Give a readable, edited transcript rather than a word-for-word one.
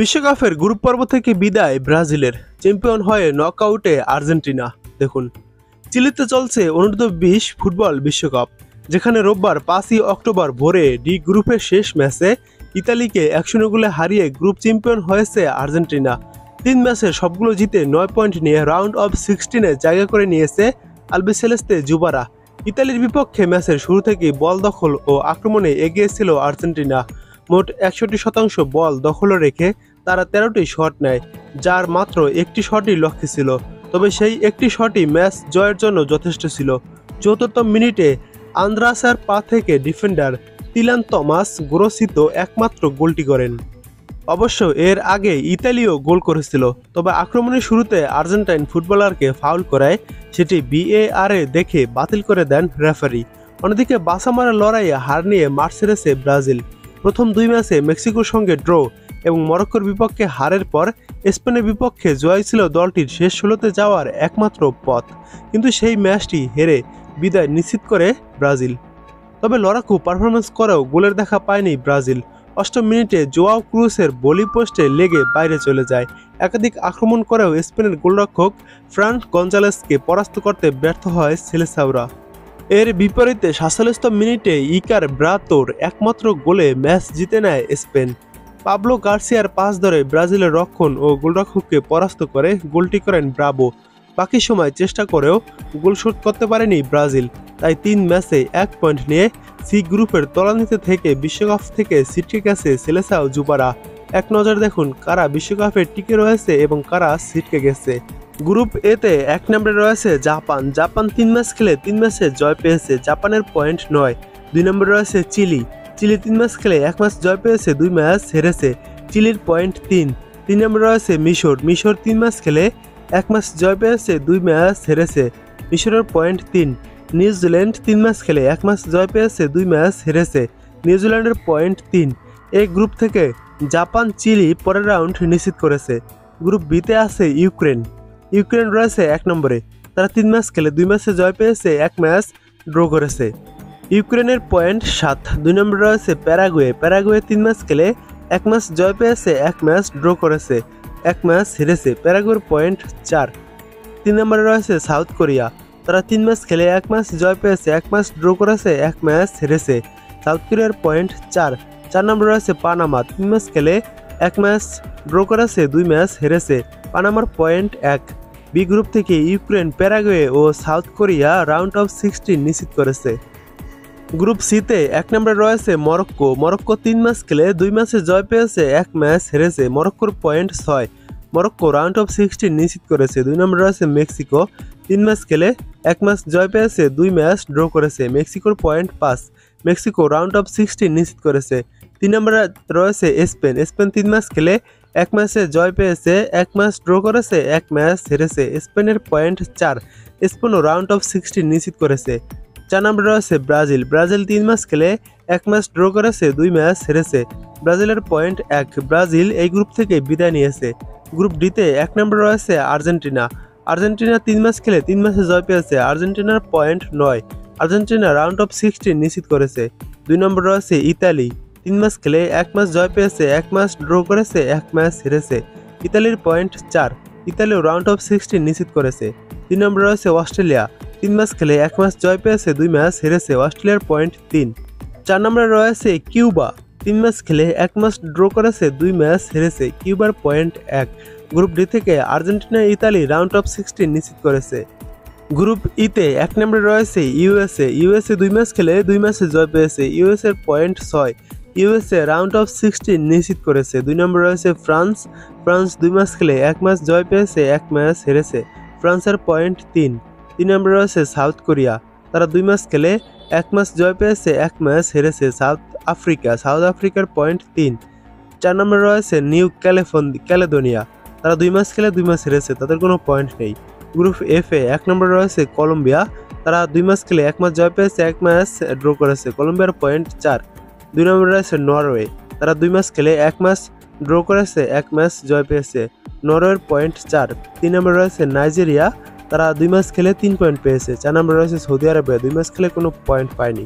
বিশ্বকাপের গ্রুপ পর্ব থেকে বিদায় ব্রাজিলের, চ্যাম্পিয়ন হয়ে নকআউটে আর্জেন্টিনা। দেখুন, চিলিতে চলছে অনূর্ধ্ব-20 ফুটবল বিশ্বকাপ, যেখানে রোববার 5ই অক্টোবর ভোরে ডি গ্রুপের শেষ ম্যাচে ইতালিকে 1-0 গোলে হারিয়ে গ্রুপ চ্যাম্পিয়ন হয়েছে আর্জেন্টিনা। 3 ম্যাচের সবগুলো জিতে 9 পয়েন্ট নিয়ে রাউন্ড অফ 16-এ জায়গা করে নিয়েছে আলবিসেলেস্তে যুবারা। ইতালির বিপক্ষে ম্যাচের শুরু থেকেই বল দখল ও আক্রমণে এগিয়ে ছিল আর্জেন্টিনা। মোট 61% বল দখল রেখে তারা 13টি শট নেয়, যার মাত্র একটি শটই লক্ষ্যে ছিল। তবে সেই একটি শটই ম্যাচ জয়ের জন্য যথেষ্ট ছিল। 74তম মিনিটে আন্দ্রাসের পা থেকে ডিফেন্ডার তিলান তমাস গ্রোসিত একমাত্র গোলটি করেন। অবশ্য এর আগে ইতালিও গোল করেছিল, তবে আক্রমণের শুরুতে আর্জেন্টাইন ফুটবলারকে ফাউল করায় সেটি VAR-এ দেখে বাতিল করে দেন রেফারি। অন্যদিকে বাঁচা মারা লড়াইয়ে হার নিয়ে মাঠ ছেড়েছে ব্রাজিল। প্রথম 2 ম্যাচে মেক্সিকোর সঙ্গে ড্র এবং মরক্কোর বিপক্ষে হারের পর স্পেনের বিপক্ষে জয় ছিল দলটির শেষ 16তে যাওয়ার একমাত্র পথ, কিন্তু সেই ম্যাচটি হেরে বিদায় নিশ্চিত করে ব্রাজিল। তবে লড়াকু পারফরমেন্স করেও গোলের দেখা পায়নি ব্রাজিল। 8ম মিনিটে জোয়াও ক্রুসের বলি পোস্টে লেগে বাইরে চলে যায়। একাধিক আক্রমণ করেও স্পেনের গোলরক্ষক ফ্রান গঞ্জালেসকে পরাস্ত করতে ব্যর্থ হয় সেলেসাওরা। এর বিপরীতে 47তম মিনিটে ইকার ব্রাতোর একমাত্র গোলে ম্যাচ জিতে নেয় স্পেন। পাবলো গার্সিয়ার পাস ধরে ব্রাজিলের রক্ষণ ও গোলরক্ষককে পরাস্ত করে গোলটি করেন ব্রাভো। বাকি সময় চেষ্টা করেও গোল শোধ করতে পারেনি ব্রাজিল, তাই 3 ম্যাচে 1 পয়েন্ট নিয়ে সি গ্রুপের তলানিতে থেকে বিশ্বকাপ থেকে ছিটকে গেছে সেলেসাও যুবারা। এক নজর দেখুন কারা বিশ্বকাপে টিকে রয়েছে এবং কারা ছিটকে গেছে। গ্রুপ এতে 1 নম্বরে রয়েছে জাপান। 3 ম্যাচ খেলে 3 ম্যাচে জয় পেয়েছে, জাপানের পয়েন্ট 9। 2 নম্বরে রয়েছে চিলি। 3 ম্যাচ খেলে 1 ম্যাচ জয় পেয়েছে, 2 ম্যাচ হেরেছে, চিলির পয়েন্ট 3। 3 নম্বরে রয়েছে মিশর। 3 ম্যাচ খেলে 1 ম্যাচ জয় পেয়েছে, 2 ম্যাচ হেরেছে, মিশরের পয়েন্ট 3। নিউজিল্যান্ড 3 ম্যাচ খেলে 1 ম্যাচ জয় পেয়েছে, 2 ম্যাচ হেরেছে, নিউজিল্যান্ডের পয়েন্ট 3। এই গ্রুপ থেকে জাপান চিলি পরের রাউন্ড নিশ্চিত করেছে। গ্রুপ বিতে আছে ইউক্রেন রয়েছে 1 নম্বরে। তারা 3 ম্যাচ খেলে 2 ম্যাচে জয় পেয়েছে, 1 ম্যাচ ড্র করেছে। ইউক্রেনের পয়েন্ট 7। 2 নম্বরে রয়েছে প্যারাগুয়ে 3 ম্যাচ খেলে 1 ম্যাচ জয় পেয়েছে, 1 ম্যাচ ড্র করেছে, 1 ম্যাচ হেরেছে, প্যারাগুয়ের পয়েন্ট 4। 3 নম্বরে রয়েছে সাউথ কোরিয়া। তারা 3 ম্যাচ খেলে 1 ম্যাচ জয় পেয়েছে, 1 ম্যাচ ড্র করেছে, 1 ম্যাচ হেরেছে, সাউথ কোরিয়ার পয়েন্ট 4। 4 নম্বরে রয়েছে পানামা। 3 ম্যাচ খেলে 1 ম্যাচ ড্র করেছে, 2 ম্যাচ হেরেছে, পানামার পয়েন্ট 1। বি গ্রুপ থেকে ইউক্রেন, প্যারাগুয়ে ও সাউথ কোরিয়া রাউন্ড অফ 16 নিশ্চিত করেছে। গ্রুপ সিতে 1 নম্বরে রয়েছে মরক্কো 3 ম্যাচ খেলে 2 ম্যাচে জয় পেয়েছে, 1 ম্যাচ হেরেছে, মরক্কোর পয়েন্ট 6। মরক্কো রাউন্ড অফ 16 নিশ্চিত করেছে। 2 নম্বরে রয়েছে মেক্সিকো। 3 ম্যাচ খেলে 1 ম্যাচ জয় পেয়েছে, 2 ম্যাচ ড্র করেছে, মেক্সিকোর পয়েন্ট 5। মেক্সিকো রাউন্ড অফ 16 নিশ্চিত করেছে। 3 নম্বরে রয়েছে স্পেন। 3 ম্যাচ খেলে 1 ম্যাচে জয় পেয়েছে, 1 ম্যাচ ড্র করেছে, 1 ম্যাচ হেরেছে, স্পেনের পয়েন্ট 4। স্পেনও রাউন্ড অফ 16 নিশ্চিত করেছে। 4 নম্বরে রয়েছে ব্রাজিল 3 ম্যাচ খেলে 1 ম্যাচ ড্র করেছে, 2 ম্যাচ হেরেছে, ব্রাজিলের পয়েন্ট 1। ব্রাজিল এই গ্রুপ থেকে বিদায় নিয়েছে। গ্রুপ ডিতে 1 নম্বরে রয়েছে আর্জেন্টিনা 3 ম্যাচ খেলে 3 ম্যাচে জয় পেয়েছে, আর্জেন্টিনার পয়েন্ট 9। আর্জেন্টিনা রাউন্ড অফ 16 নিশ্চিত করেছে। 2 নম্বরে রয়েছে ইতালি। 3 ম্যাচ খেলে 1 ম্যাচ জয় পেয়েছে, 1 ম্যাচ ড্র করেছে, 1 ম্যাচ হেরেছে, ইতালির পয়েন্ট 4। ইতালিও রাউন্ড অফ 16 নিশ্চিত করেছে। 3 নম্বরে রয়েছে অস্ট্রেলিয়া। 3 ম্যাচ খেলে 1 ম্যাচ জয় পেয়েছে, 2 ম্যাচ হেরেছে, অস্ট্রেলিয়ার পয়েন্ট 3। 4 নম্বরে রয়েছে কিউবা। 3 ম্যাচ খেলে 1 ম্যাচ ড্র করেছে, 2 ম্যাচ হেরেছে, কিউবার পয়েন্ট 1। গ্রুপ ডি থেকে আর্জেন্টিনা ইতালি রাউন্ড অফ 16 নিশ্চিত করেছে। গ্রুপ ইতে 1 নম্বরে রয়েছে ইউএসএ 2 ম্যাচ খেলে 2 ম্যাচে জয় পেয়েছে, ইউএসএর পয়েন্ট 6। ইউএসএ রাউন্ড অফ 16 নিশ্চিত করেছে। 2 নম্বরে রয়েছে ফ্রান্স 2 ম্যাচ খেলে 1 ম্যাচ জয় পেয়েছে, 1 ম্যাচ হেরেছে, ফ্রান্সের পয়েন্ট 3। 3 নম্বরে রয়েছে সাউথ কোরিয়া। তারা 2 ম্যাচ খেলে 1 ম্যাচ জয় পেয়েছে, 1 ম্যাচ হেরেছে, সাউথ আফ্রিকার পয়েন্ট 3। 4 নম্বরে রয়েছে নিউ ক্যালেডোনিয়া। তারা 2 ম্যাচ খেলে 2 ম্যাচ হেরেছে, তাদের কোনো পয়েন্ট নেই। গ্রুপ এফে 1 নম্বরে রয়েছে কলম্বিয়া। তারা 2 ম্যাচ খেলে 1 ম্যাচ জয় পেয়েছে, 1 ম্যাচ ড্র করেছে, কলম্বিয়ার পয়েন্ট 4। 2 নম্বরে রয়েছে নরওয়ে। তারা 2 ম্যাচ খেলে 1 ম্যাচ ড্র করেছে, 1 ম্যাচ জয় পেয়েছে, নরওয়ের পয়েন্ট 4। 3 নম্বরে রয়েছে নাইজেরিয়া। তারা 2 ম্যাচ খেলে 3 পয়েন্ট পেয়েছে। 4 নম্বরে রয়েছে সৌদি আরবে। 2 ম্যাচ খেলে কোনো পয়েন্ট পায়নি।